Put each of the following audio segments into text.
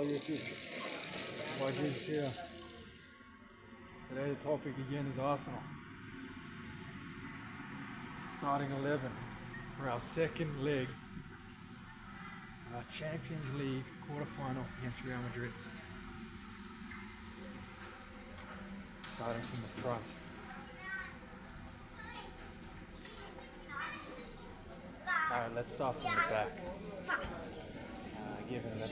Hello YouTube, YG's here. Today the topic again is Arsenal. Starting 11 for our second leg, our Champions League quarter-final against Real Madrid. Starting from the front. Alright, let's start from the back. Given that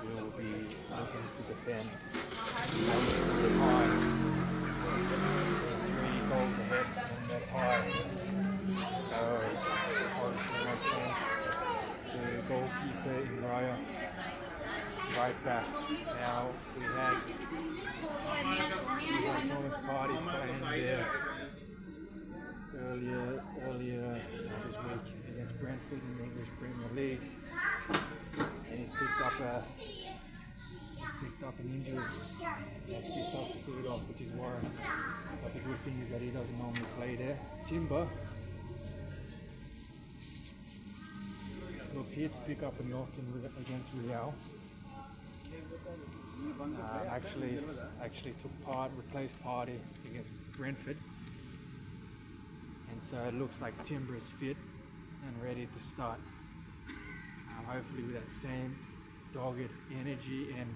we will be looking to defend the time, 3 goals ahead in that tie. So obviously no chance to goalkeeper in Raya, right back. Now we had Thomas Partey playing there earlier this week against Brentford in the English Premier League. And he's picked up an injury. He had to be substituted off, which is worrying. But the good thing is that he doesn't normally play there. Timber appeared to pick up a knock against Real. Actually replaced Partey against Brentford. And so it looks like Timber is fit and ready to start. Hopefully with that same dogged energy and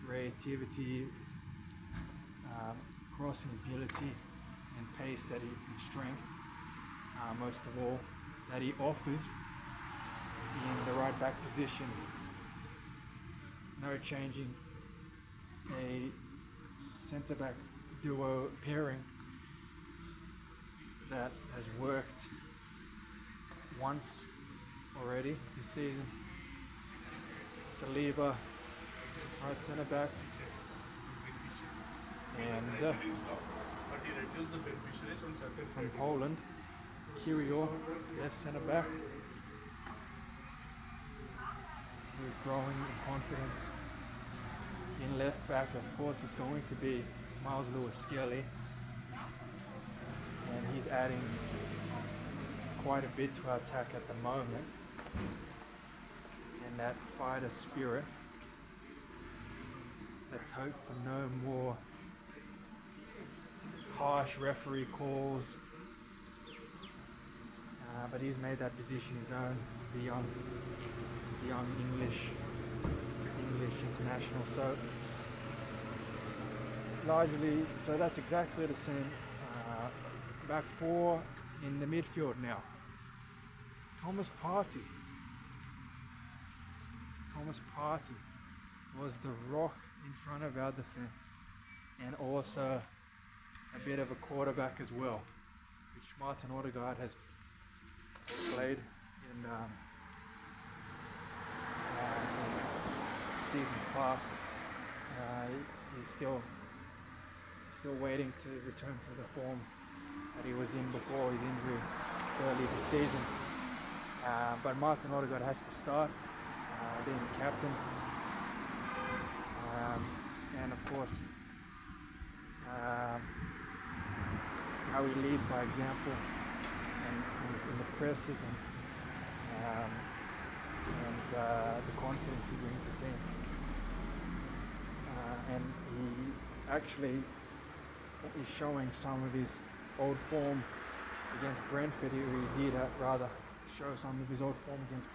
creativity, crossing ability and pace and strength, most of all, that he offers in the right back position. No changing a centre back duo pairing that has worked once already this season. Saliba, right centre back, and from Poland, Kirio, left centre back, who's growing in confidence. In left back, of course, it's going to be Miles Lewis-Skelly, and he's adding quite a bit to our attack at the moment. And that fighter spirit. Let's hope for no more harsh referee calls. But he's made that position his own, the young English international. So that's exactly the same back four in the midfield now. Thomas Partey was the rock in front of our defense, and also a bit of a quarterback as well, which Martin Odegaard has played in seasons past. He's still waiting to return to the form that he was in before his injury early this season. But Martin Odegaard has to start, being the captain, and of course how he leads by example, and he's in the presses and the confidence he brings the team. And he actually is showing some of his old form against Brentford. He did show some of his old form against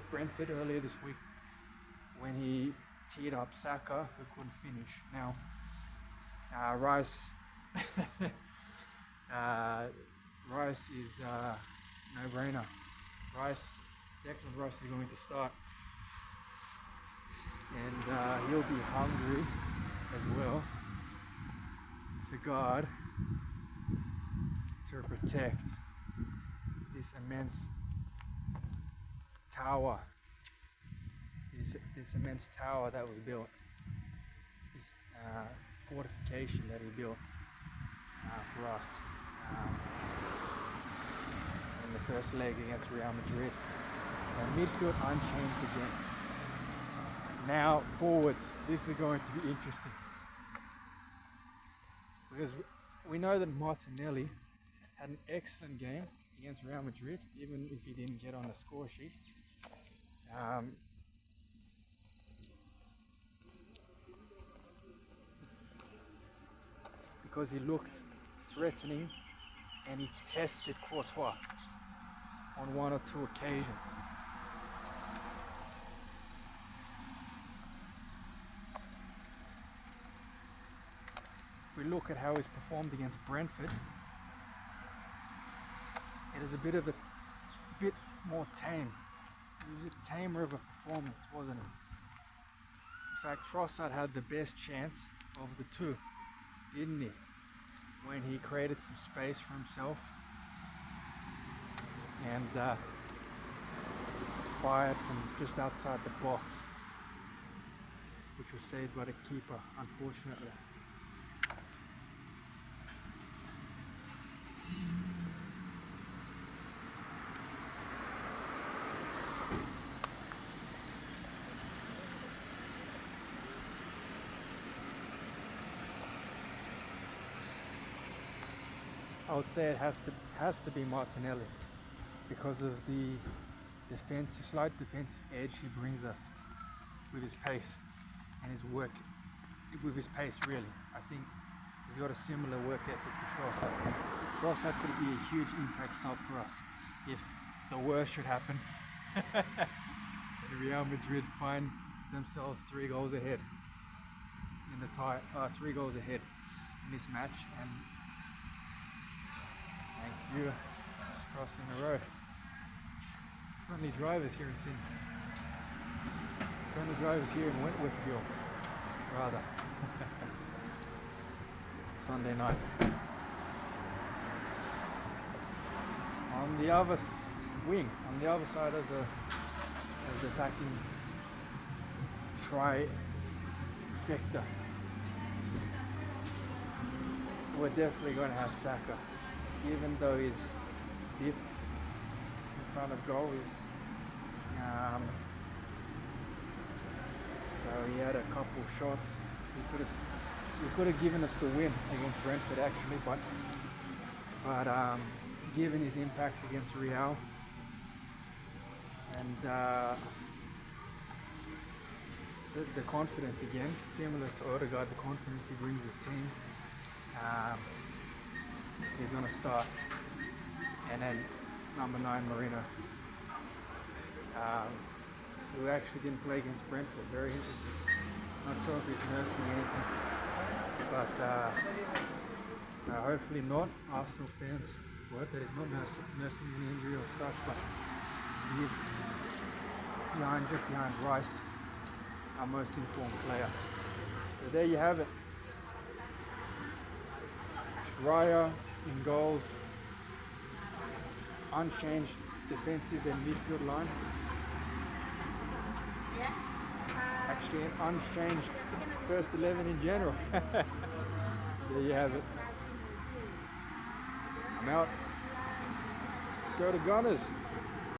Brentford earlier this week, when he teed up Saka, who couldn't finish. Now, Rice is no-brainer. Declan Rice is going to start, and he'll be hungry as well to guard, to protect this immense tower, this immense tower that was built, this fortification that he built for us in the first leg against Real Madrid. So midfield unchanged again. Now forwards, this is going to be interesting, because we know that Martinelli had an excellent game against Real Madrid, even if he didn't get on the score sheet. because he looked threatening and he tested Courtois on one or two occasions. If we look at how he's performed against Brentford, it is a bit more tame. It was a tamer of a performance, wasn't it? In fact, Trossard had the best chance of the two, didn't he? When he created some space for himself and fired from just outside the box, which was saved by the keeper, unfortunately. I would say it has to be Martinelli because of the slight defensive edge he brings us with his pace and his work. With his pace, really, I think he's got a similar work ethic to Trossard. Trossard could be a huge impact sub for us if the worst should happen and Real Madrid find themselves 3 goals ahead in the tie, 3 goals ahead in this match. And thanks you, just crossing the road. Friendly drivers here in Sydney. Friendly drivers here in Wentworthville, rather. It's Sunday night. On the other wing, on the other side of the attacking trifecta, we're definitely going to have Saka. Even though he's dipped in front of goal, so he had a couple shots. He could have given us the win against Brentford actually, but given his impacts against Real and the confidence again, similar to Odegaard, the confidence he brings the team. He's going to start, and then number 9 Marino, who actually didn't play against Brentford. Very interesting. Not sure if he's nursing anything, but hopefully not. Arsenal fans hope that he's not nursing any injury or such, but he is just behind Rice, our most informed player. So there you have it. Raya in goals, unchanged defensive and midfield line. Actually an unchanged first 11 in general. There you have it. I'm out. Let's go to Gunners.